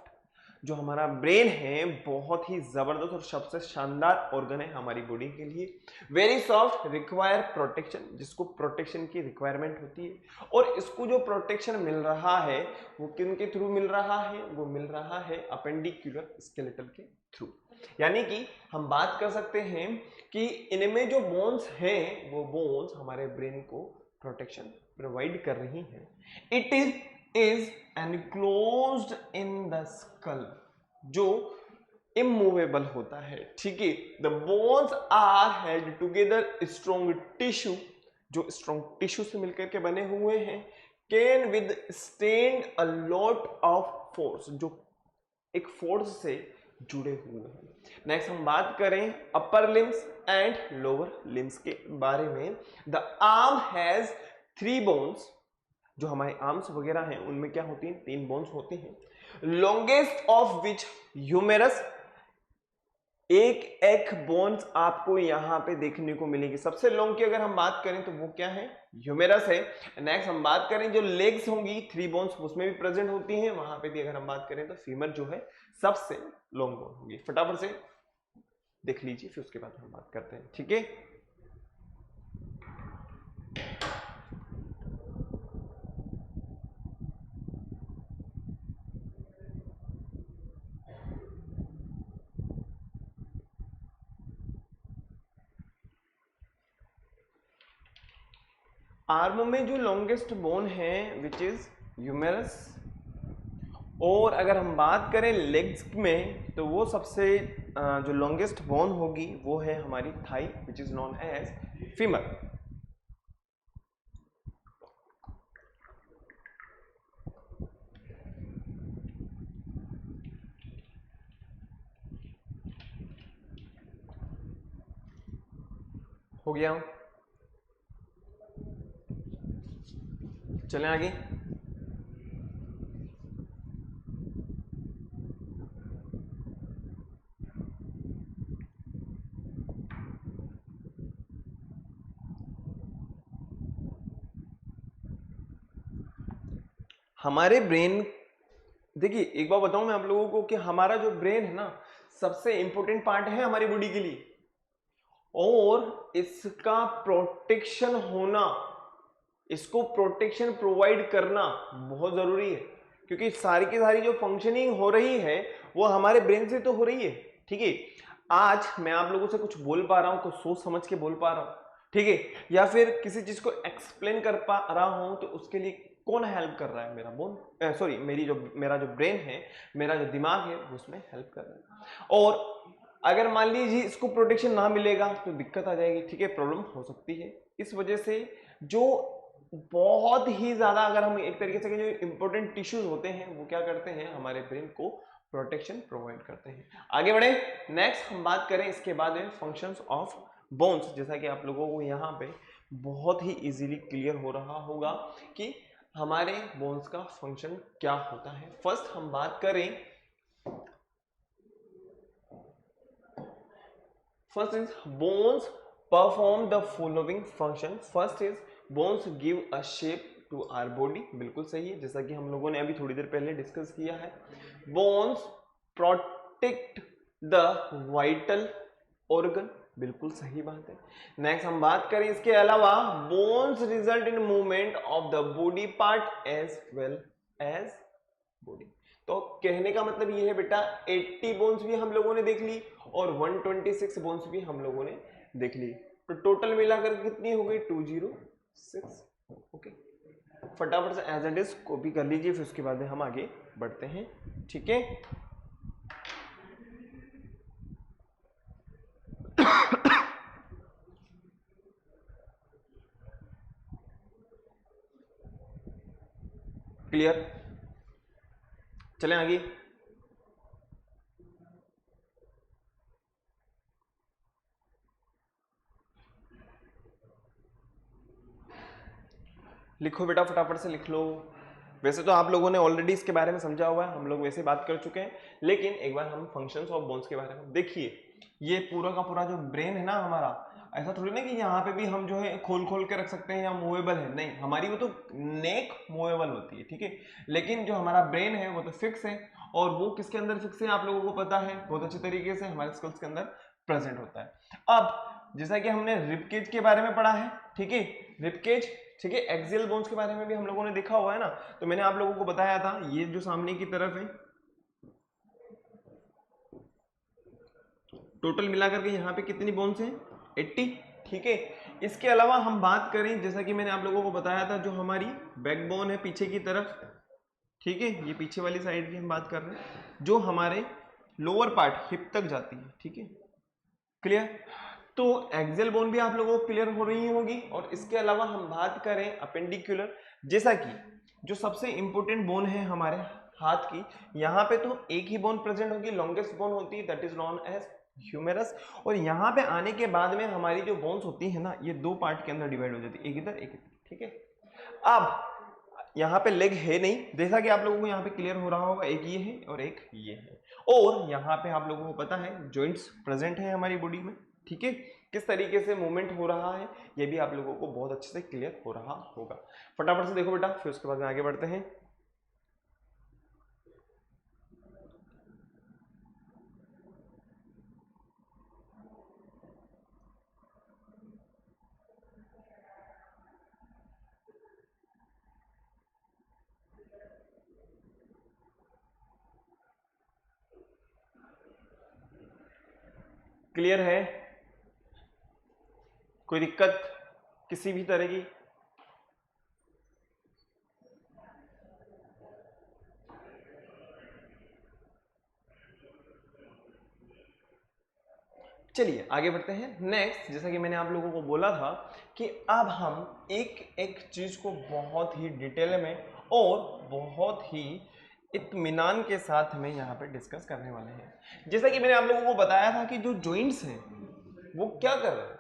जो हमारा ब्रेन है बहुत ही जबरदस्त और सबसे शानदार ऑर्गन है हमारी बॉडी के लिए। वेरी सॉफ्ट, रिक्वायर प्रोटेक्शन, जिसको प्रोटेक्शन की रिक्वायरमेंट होती है, और इसको जो प्रोटेक्शन मिल रहा है वो किनके थ्रू मिल रहा है? वो मिल रहा है अपेंडिकुलर स्केलेटल के थ्रू। यानी कि हम बात कर सकते हैं कि इनमें जो बोन्स हैं वो बोन्स हमारे ब्रेन को प्रोटेक्शन प्रोवाइड कर रही हैं। It is enclosed in the skull, जो इमूवेबल होता है। ठीक है, the bones are held together strong tissue, जो स्ट्रॉन्ग टिश्यू से मिलकर के बने हुए हैं। Can withstand a lot of force, जो एक फोर्स से जुड़े हुए हैं। नेक्स्ट हम बात करें upper limbs and lower limbs के बारे में। द आर्म हैज 3 बोन्स, जो हमारे आर्म्स वगैरह हैं उनमें क्या होती हैं? 3 बोन्स होती हैं। लॉन्गेस्ट ऑफ विच ह्यूमेरस, एक बोन्स आपको यहां पे देखने को मिलेगी। सबसे लॉन्ग की अगर हम बात करें तो वो क्या है? ह्यूमेरस है। नेक्स्ट हम बात करें जो लेग्स होंगी 3 बोन्स उसमें भी प्रेजेंट होती हैं, वहां पे भी अगर हम बात करें तो फीमर जो है सबसे लॉन्ग बोन होगी। फटाफट से देख लीजिए, फिर उसके बाद हम बात करते हैं। ठीक है, आर्म में जो लॉन्गेस्ट बोन है विच इज ह्यूमेरस, और अगर हम बात करें लेग्स में तो वो सबसे जो लॉन्गेस्ट बोन होगी वो है हमारी thigh which is known as femur. हो गया, चलें आगे। हमारे ब्रेन, देखिए एक बार बताऊं मैं आप लोगों को कि हमारा जो ब्रेन है ना सबसे इंपॉर्टेंट पार्ट है हमारी बॉडी के लिए, और इसका प्रोटेक्शन होना, इसको प्रोटेक्शन प्रोवाइड करना बहुत जरूरी है, क्योंकि सारी की सारी जो फंक्शनिंग हो रही है वो हमारे ब्रेन से तो हो रही है। ठीक है, आज मैं आप लोगों से कुछ बोल पा रहा हूं, कुछ सोच समझ के बोल पा रहा हूं, ठीक है, या फिर किसी चीज को एक्सप्लेन कर पा रहा हूं, तो उसके लिए कौन हेल्प कर रहा है? मेरा बोन, सॉरी मेरा जो ब्रेन है, मेरा जो दिमाग है, उसमें हेल्प कर रहा है। और अगर मान लीजिए इसको प्रोटेक्शन ना मिलेगा तो दिक्कत आ जाएगी। ठीक है, प्रॉब्लम हो सकती है। इस वजह से जो बहुत ही ज्यादा, अगर हम एक तरीके से जो इंपॉर्टेंट टिश्यूज होते हैं वो क्या करते हैं? हमारे ब्रेन को प्रोटेक्शन प्रोवाइड करते हैं। आगे बढ़े, नेक्स्ट हम बात करें इसके बाद में फंक्शंस ऑफ बोन्स। जैसा कि आप लोगों को यहाँ पे बहुत ही इजीली क्लियर हो रहा होगा कि हमारे बोन्स का फंक्शन क्या होता है। फर्स्ट हम बात करें, first is bones perform the following function. First is bones give a shape to our body, बिल्कुल सही है, जैसा कि हम लोगों ने अभी थोड़ी देर पहले डिस्कस किया है। Bones protect the vital organ, बिल्कुल सही बात है। नेक्स्ट हम बात करें इसके अलावा, bones result in movement of the body part as well as body. तो कहने का मतलब ये है बेटा 80 बोन्स भी हम लोगों ने देख ली और 126 बोन्स भी हम लोगों ने देख ली, तो टोटल मिलाकर कितनी हो गई 206। ओके, फटाफट से एज इट इज कॉपी कर लीजिए, फिर उसके बाद में हम आगे बढ़ते हैं। ठीक है, क्लियर, चलें आगे। लिखो बेटा, फटाफट से लिख लो। वैसे तो आप लोगों ने ऑलरेडी इसके बारे में समझा हुआ है, हम लोग वैसे बात कर चुके हैं, लेकिन एक बार हम फंक्शंस ऑफ बोन्स के बारे में देखिए। ये पूरा का पूरा जो ब्रेन है ना हमारा, ऐसा थोड़ी ना कि यहाँ पे भी हम जो है खोल खोल के रख सकते हैं या मूवेबल है, नहीं, हमारी वो तो नेक मूवेबल होती है, ठीक है, लेकिन जो हमारा ब्रेन है वो तो फिक्स है। और वो किसके अंदर फिक्स है आप लोगों को पता है बहुत अच्छी तरीके से, हमारे स्कल्स के अंदर प्रेजेंट होता है। अब जैसा कि हमने रिबकेज के बारे में पढ़ा है, ठीक है, रिबकेज, ठीक है, एक्सियल बोन्स के बारे में भी हम लोगों ने देखा हुआ है ना, तो मैंने आप लोगों को बताया था ये जो सामने की तरफ है टोटल मिलाकर के यहाँ पे कितनी बोन्स हैं 80, ठीक है। इसके अलावा हम बात करें, जैसा कि मैंने आप लोगों को बताया था, जो हमारी बैकबोन है पीछे की तरफ, ठीक है, ये पीछे वाली साइड की हम बात कर रहे हैं, जो हमारे लोअर पार्ट हिप तक जाती है, ठीक है, क्लियर। तो एक्सियल बोन भी आप लोगों को क्लियर हो रही होगी। और इसके अलावा हम बात करें अपेंडिकुलर, जैसा कि जो सबसे इंपॉर्टेंट बोन है हमारे हाथ की, यहाँ पे तो एक ही बोन प्रेजेंट होगी, लॉन्गेस्ट बोन होती है, दैट इज नॉन एज ह्यूमेरस। और यहाँ पे आने के बाद में हमारी जो बोन्स होती है ना, ये दो पार्ट के अंदर डिवाइड हो जाती है, एक इधर एक इधर, ठीक है। अब यहाँ पे लेग है नहीं, जैसा कि आप लोगों को यहाँ पे क्लियर हो रहा होगा, एक ये है और एक ये है। और यहाँ पे आप लोगों को पता है जॉइंट्स प्रेजेंट है हमारी बॉडी में, ठीक है, किस तरीके से मूवमेंट हो रहा है ये भी आप लोगों को बहुत अच्छे से क्लियर हो रहा होगा। फटाफट से देखो बेटा, फिर उसके बाद में आगे बढ़ते हैं। क्लियर है, कोई दिक्कत किसी भी तरह की? चलिए आगे बढ़ते हैं। नेक्स्ट, जैसा कि मैंने आप लोगों को बोला था कि अब हम एक एक चीज को बहुत ही डिटेल में और बहुत ही इत्मीनान के साथ में यहाँ पे डिस्कस करने वाले हैं। जैसा कि मैंने आप लोगों को बताया था कि जो जॉइंट्स हैं वो क्या कर रहे हैं,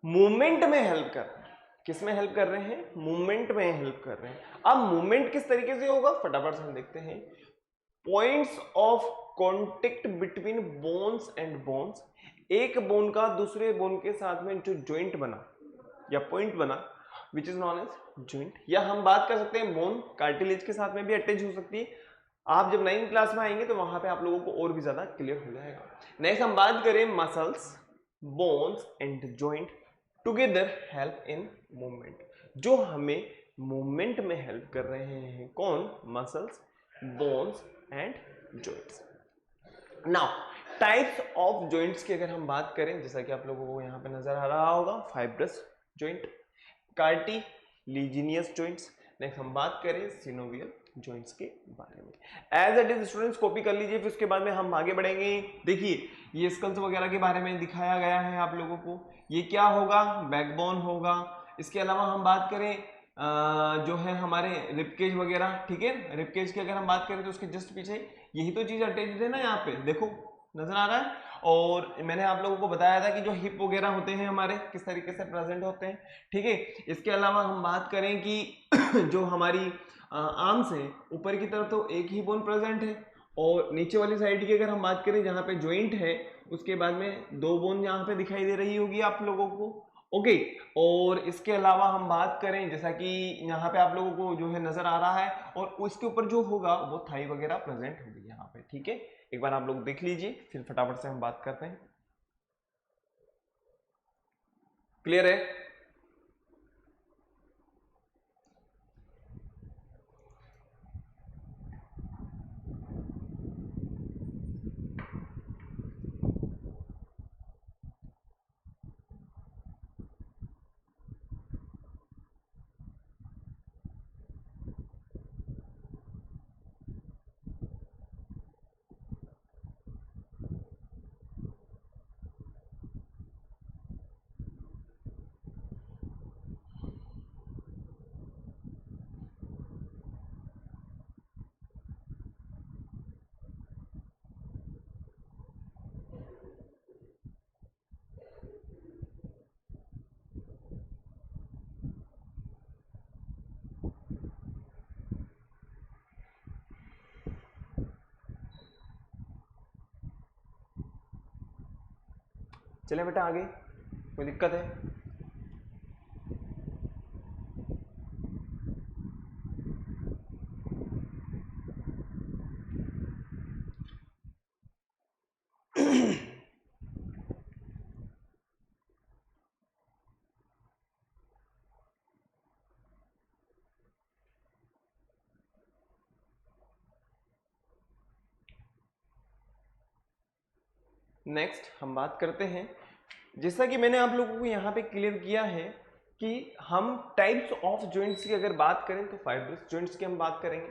मूवमेंट में हेल्प कर रहे हैं। किस में हेल्प कर रहे हैं, मूवमेंट में हेल्प कर रहे हैं। अब मूवमेंट किस तरीके से होगा फटाफट से हम देखते हैं। Points of contact between bones and bones, एक बोन का दूसरे बोन के साथ में जो जॉइंट बना या पॉइंट बना, which is known as joint. या हम बात कर सकते हैं बोन कार्टिलेज के साथ में भी अटैच हो सकती है। आप जब 9th क्लास में आएंगे तो वहां पे आप लोगों को और भी ज्यादा क्लियर हो जाएगा। नेक्स्ट हम बात करें muscles, bones and joint together help in movement, जो हमें मूवमेंट में हेल्प कर रहे हैं। कौन, muscles, bones and joints. Now types of joints की अगर हम बात करें, जैसा कि आप लोगों को यहाँ पे नजर आ रहा होगा, fibrous joint, cartilaginous joints. Next हम बात करें सिनोवियल जॉइंट्स के बारे में। As it is students copy कर लीजिए, फिर उसके बाद में हम आगे बढ़ेंगे। देखिए ये स्कल्स वगैरह के बारे में दिखाया गया है आप लोगों को, ये क्या होगा, बैकबोन होगा। इसके अलावा हम बात करें जो है हमारे रिबकेज वगैरह, ठीक है, रिबकेज की अगर हम बात करें तो उसके जस्ट पीछे यही तो चीज अटैच्ड है ना, यहाँ पे देखो नजर आ रहा है। और मैंने आप लोगों को बताया था कि जो हिप वगैरह होते हैं हमारे किस तरीके से प्रेजेंट होते हैं, ठीक है। इसके अलावा हम बात करें कि जो हमारी आर्म्स है, ऊपर की तरफ तो एक ही बोन प्रेजेंट है, और नीचे वाली साइड की अगर हम बात करें जहाँ पे जॉइंट है, उसके बाद में दो बोन यहाँ पे दिखाई दे रही होगी आप लोगों को, ओके। और इसके अलावा हम बात करें, जैसा कि यहाँ पे आप लोगों को जो है नजर आ रहा है, और उसके ऊपर जो होगा वो थाई वगैरह प्रेजेंट होगी यहाँ पे, ठीक है। एक बार आप लोग देख लीजिए, फिर फटाफट से हम बात करते हैं। क्लियर है? चले बेटा आगे, कोई दिक्कत है? नेक्स्ट हम बात करते हैं, जैसा कि मैंने आप लोगों को यहाँ पे क्लियर किया है कि हम टाइप्स ऑफ जॉइंट्स की अगर बात करें तो फाइब्रस जॉइंट्स की हम बात करेंगे,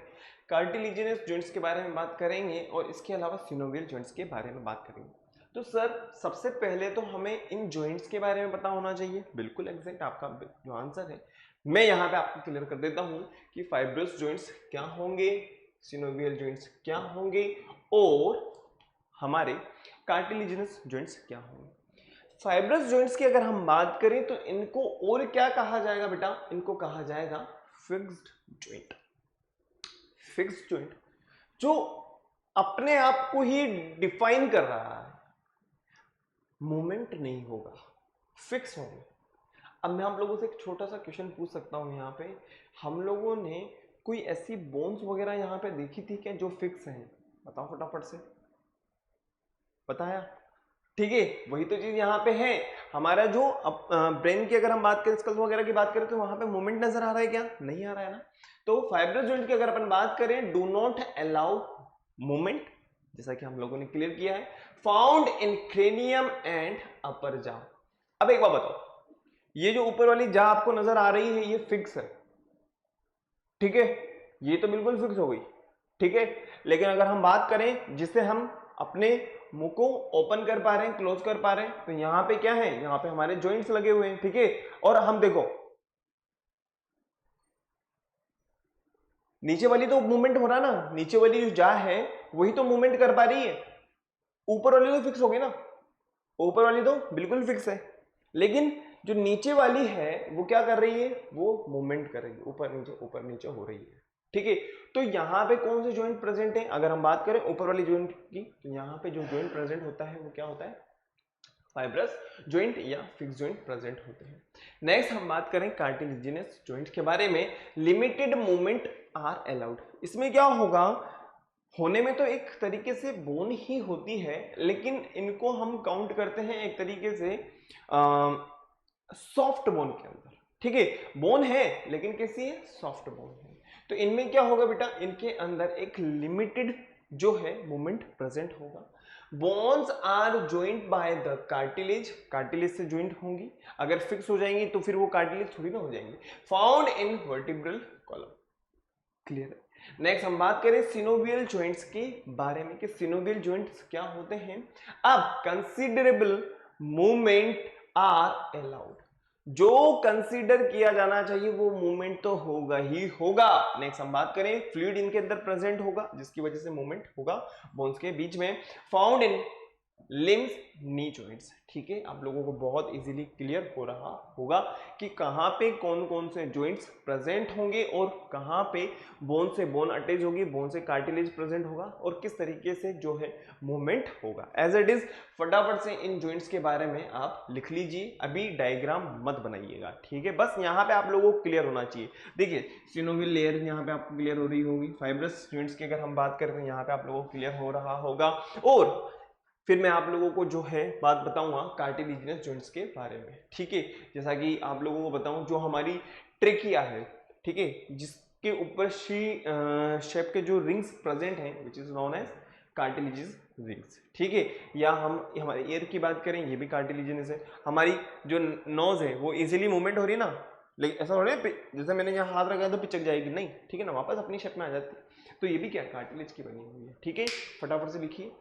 कार्टिलेजिनस जॉइंट्स के बारे में बात करेंगे और इसके अलावा सिनोवियल जॉइंट्स के बारे में बात करेंगे। तो सर सबसे पहले तो हमें इन जॉइंट्स के बारे में पता होना चाहिए। बिल्कुल एग्जैक्ट आपका जो आंसर है मैं यहाँ पे आपको क्लियर कर देता हूँ कि फाइब्रस जॉइंट्स क्या होंगे, सिनोवियल जॉइंट्स क्या होंगे और हमारे कार्टिलेजिनस जॉइंट्स क्या होंगे। फाइब्रस जॉइंट्स की अगर हम बात करें तो इनको और क्या कहा जाएगा बेटा, इनको कहा जाएगा फिक्स्ड जॉइंट। फिक्स्ड जॉइंट जो अपने आप को ही डिफाइन कर रहा है, मूवमेंट नहीं होगा, फिक्स होंगे। अब मैं आप लोगों से एक छोटा सा क्वेश्चन पूछ सकता हूं, यहाँ पे हम लोगों ने कोई ऐसी बोन्स वगैरह यहाँ पे देखी थी क्या जो फिक्स हैं? बताओ फटाफट से, बताया? ठीक है, वही तो चीज यहाँ पे है। हमारा जो ब्रेन की अगर हम बात करें, स्कल्स वगैरह की बात करें तो वहां पे मूवमेंट नजर आ रहा है क्या? नहीं आ रहा है ना। तो फाइब्रस जॉइंट की अगर अपन बात करें, डू नॉट अलाउ मूवमेंट, जैसा कि हम लोगों ने क्लियर किया है, found in cranium and upper jaw. अब एक बात बताओ, ये जो ऊपर वाली जॉ आपको नजर आ रही है ये फिक्स है, ठीक है, ये तो बिल्कुल फिक्स हो गई, ठीक है। लेकिन अगर हम बात करें जिससे हम अपने मुंह को ओपन कर पा रहे हैं, क्लोज कर पा रहे हैं, तो यहां पे क्या है, यहां पे हमारे जॉइंट्स लगे हुए हैं, ठीक है। और हम देखो नीचे वाली तो मूवमेंट हो रहा ना, नीचे वाली जो जा है वही तो मूवमेंट कर पा रही है, ऊपर वाली तो फिक्स हो गई ना, ऊपर वाली तो बिल्कुल फिक्स है, लेकिन जो नीचे वाली है वो क्या कर रही है, वो मूवमेंट कर रही है, ऊपर नीचे हो रही है, ठीक है। तो यहाँ पे कौन से जॉइंट प्रेजेंट है, अगर हम बात करें ऊपर वाली जॉइंट की, तो यहाँ पे जो जॉइंट प्रेजेंट होता है वो क्या होता है, फाइब्रस जॉइंट या फिक्स जॉइंट प्रेजेंट होते हैं। नेक्स्ट हम बात करें कार्टिलेजिनस जॉइंट के बारे में, लिमिटेड मूवमेंट आर अलाउड। इसमें क्या होगा, होने में तो एक तरीके से बोन ही होती है, लेकिन इनको हम काउंट करते हैं एक तरीके से सॉफ्ट बोन के अंदर, ठीक है। बोन है लेकिन कैसी है, सॉफ्ट बोन है। तो इनमें क्या होगा बेटा, इनके अंदर एक लिमिटेड जो है मूवमेंट प्रेजेंट होगा। Bones are joint by the cartilage, cartilage से ज्वाइंट होंगी, अगर फिक्स हो जाएंगी तो फिर वो कार्टिलेज थोड़ी ना हो जाएंगी। Found in vertebral column, clear है। नेक्स्ट हम बात करें सिनोवियल जॉइंट्स के बारे में कि सिनोवियल जॉइंट्स क्या होते हैं। अब कंसीडरेबल मूवमेंट आर अलाउड, जो कंसीडर किया जाना चाहिए वो मूवमेंट तो होगा ही होगा। नेक्स्ट हम बात करें फ्लूइड इनके अंदर प्रेजेंट होगा जिसकी वजह से मूवमेंट होगा बोन्स के बीच में। Found in limbs knee joints, ठीक है, आप लोगों को बहुत इजीली क्लियर हो रहा होगा कि कहां पे कौन कौन से जॉइंट्स प्रेजेंट होंगे और कहां पे बोन से बोन अटैच होगी, बोन से कार्टिलेज प्रेजेंट होगा और किस तरीके से जो है मूवमेंट होगा। एज इट इज फटाफट से इन जॉइंट्स के बारे में आप लिख लीजिए, अभी डायग्राम मत बनाइएगा, ठीक है। बस यहाँ पे आप लोगों को क्लियर होना चाहिए। देखिए सिनोवियल लेयर यहाँ पे आपको क्लियर हो रही होगी, फाइब्रस जॉइंट्स की अगर हम बात करते हैं यहाँ पे आप लोगों को क्लियर हो रहा होगा, और फिर मैं आप लोगों को जो है बात बताऊंगा कार्टिलेजिनस जॉइंट्स के बारे में, ठीक है। जैसा कि आप लोगों को बताऊं, जो हमारी ट्रेकिया है, ठीक है, जिसके ऊपर शी शेप के जो रिंग्स प्रेजेंट हैं which is known as cartilaginous rings, ठीक है। या हम हमारे ईयर की बात करें, ये भी कार्टिलेजिनस है। हमारी जो नोज है वो इजीली मूवमेंट हो रही है ना, लेकिन ऐसा थोड़ी जैसे मैंने यहाँ हाथ रखा तो पिचक जाएगी, नहीं, ठीक है ना, वापस अपनी शेप में आ जाती है। तो ये भी क्या कार्टिलेज की बनी हुई है, ठीक है। फटाफट से लिखिए।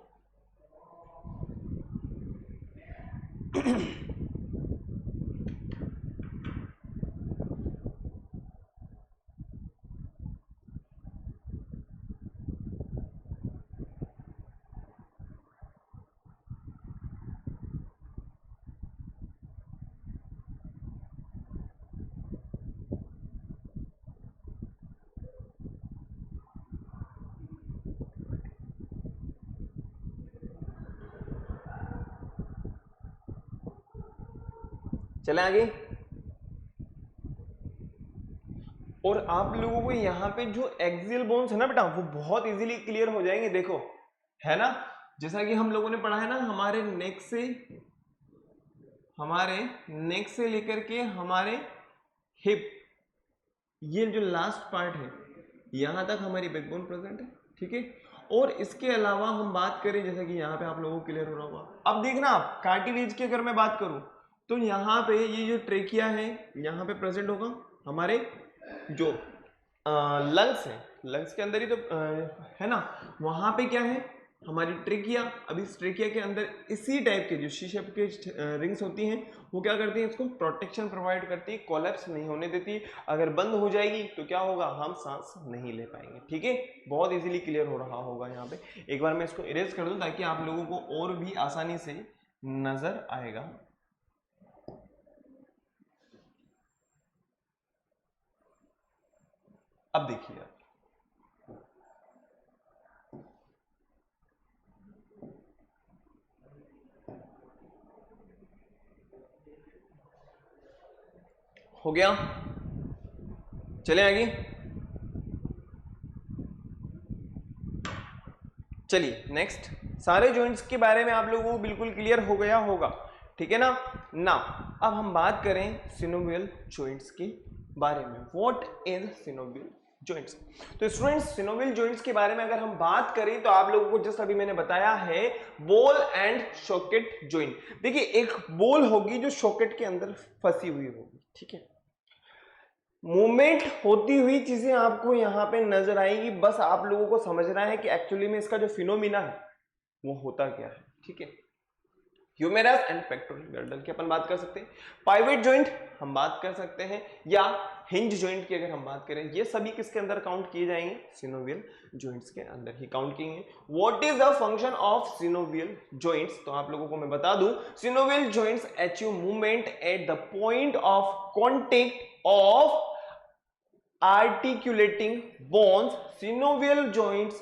चले आगे। और आप लोगों को यहाँ पे जो एक्सियल बोन्स है ना बेटा, वो बहुत इजीली क्लियर हो जाएंगे, देखो है ना, जैसा कि हम लोगों ने पढ़ा है ना, हमारे नेक से लेकर के हमारे हिप, ये जो लास्ट पार्ट है यहां तक हमारी बैकबोन प्रेजेंट है, ठीक है। और इसके अलावा हम बात करें, जैसा कि यहाँ पे आप लोगों को क्लियर हो रहा होगा। अब देखना आप कार्टिलेज की अगर मैं बात करूं तो यहाँ पे ये जो ट्रेकिया है यहाँ पे प्रेजेंट होगा, हमारे जो लंग्स है, लंग्स के अंदर ही तो है ना, वहां पे क्या है हमारी ट्रेकिया। अब इस ट्रेकिया के अंदर इसी टाइप के जो शी शेप के रिंग्स होती हैं, वो क्या करती हैं, इसको प्रोटेक्शन प्रोवाइड करती है, कोलैप्स नहीं होने देती। अगर बंद हो जाएगी तो क्या होगा, हम सांस नहीं ले पाएंगे, ठीक है। बहुत इजीली क्लियर हो रहा होगा यहाँ पे। एक बार मैं इसको इरेज कर दूं ताकि आप लोगों को और भी आसानी से नजर आएगा। अब देखिए हो गया, चले आगे। चलिए नेक्स्ट, सारे जॉइंट्स के बारे में आप लोगों को बिल्कुल क्लियर हो गया होगा, ठीक है ना। अब हम बात करें सिनोवियल जॉइंट्स के बारे में। What is synovial joints? तो स्टूडेंट्स, सिनोवियल जॉइंट्स के बारे में अगर हम बात करें तो आप लोगों को जस्ट अभी मैंने बताया है बॉल एंड सॉकेट जॉइंट। देखिए एक बॉल होगी जो सॉकेट के अंदर फंसी हुई होगी, ठीक है। मूवमेंट होती हुई चीजें आपको यहाँ पे नजर आएगी, बस आप लोगों को समझना है कि एक्चुअली में इसका जो फिनोमिना है वो होता क्या है, ठीक है। ह्यूमेरस एंड पेक्टोरल गर्डल की अपन बात कर सकते हैं, पाइवेट जॉइंट हम बात कर सकते हैं, या हिंज जॉइंट की अगर हम बात करें, ये सभी किसके अंदर काउंट किए जाएंगे, सिनोवियल जॉइंट्स के अंदर ही काउंट किएंगे। What is the function of synovial joints? तो आप लोगों को मैं बता दूं, synovial joints achieve movement at the point of contact of articulating bones. Synovial joints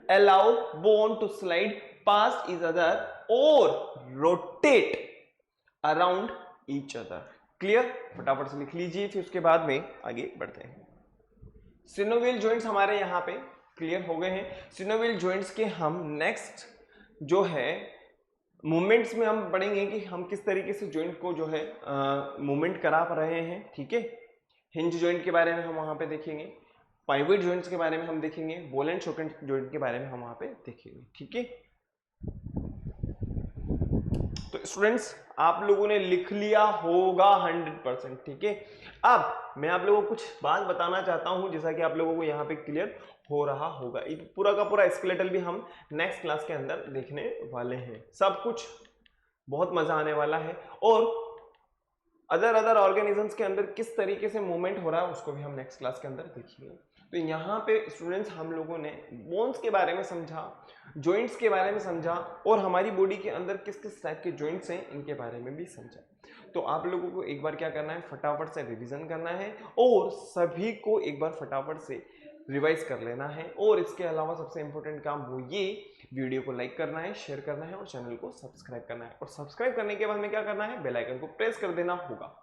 allow bone to slide past each other or rotate around each other. Clear? फटाफट से लिख लीजिए, फिर उसके बाद में आगे बढ़ते हैं। सिनोवियल जॉइंट्स हमारे यहाँ पे क्लियर हो गए हैं। सिनोवियल जॉइंट्स के हम नेक्स्ट जो है मूवमेंट्स में हम पढ़ेंगे कि हम किस तरीके से जॉइंट को जो है मूवमेंट करा रहे हैं, ठीक है। हिंज जॉइंट के बारे में हम वहां पे देखेंगे, पाइवेट जॉइंट्स के बारे में हम देखेंगे, बॉल एंड सॉकेट जॉइंट के बारे में हम वहां पे देखेंगे, ठीक है। तो स्टूडेंट्स आप लोगों ने लिख लिया होगा 100%, ठीक है। अब मैं आप लोगों को कुछ बात बताना चाहता हूं, जैसा कि आप लोगों को यहाँ पे क्लियर हो रहा होगा। पूरा का पूरा स्केलेटल भी हम नेक्स्ट क्लास के अंदर देखने वाले हैं। सब कुछ बहुत मजा आने वाला है, और अदर ऑर्गेनिजम्स के अंदर किस तरीके से मूवमेंट हो रहा है उसको भी हम नेक्स्ट क्लास के अंदर देखेंगे। तो यहाँ पे स्टूडेंट्स हम लोगों ने बोन्स के बारे में समझा, जॉइंट्स के बारे में समझा, और हमारी बॉडी के अंदर किस किस टाइप के जॉइंट्स हैं इनके बारे में भी समझा। तो आप लोगों को एक बार क्या करना है, फटाफट से रिवीजन करना है, और सभी को एक बार फटाफट से रिवाइज कर लेना है। और इसके अलावा सबसे इंपॉर्टेंट काम वो ये, वीडियो को लाइक करना है, शेयर करना है, और चैनल को सब्सक्राइब करना है। और सब्सक्राइब करने के बाद में क्या करना है, बेल आइकन को प्रेस कर देना होगा,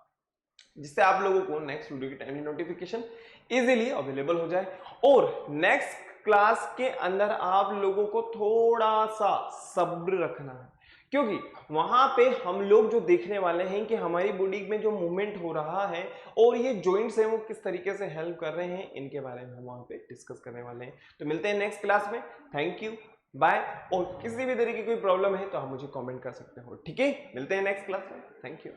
जिससे आप लोगों को नेक्स्ट वीडियो की टाइमली नोटिफिकेशन इजीली अवेलेबल हो जाए। और नेक्स्ट क्लास के अंदर आप लोगों को थोड़ा सा सब्र रखना है, क्योंकि वहां पे हम लोग जो देखने वाले हैं कि हमारी बॉडी में जो मूवमेंट हो रहा है और ये जॉइंट्स हैं वो किस तरीके से हेल्प कर रहे हैं, इनके बारे में हम वहां पे डिस्कस करने वाले हैं। तो मिलते हैं नेक्स्ट क्लास में। Thank you, bye. और किसी भी तरीके की कोई प्रॉब्लम है तो आप मुझे कमेंट कर सकते हो, ठीक है। मिलते हैं नेक्स्ट क्लास में। Thank you.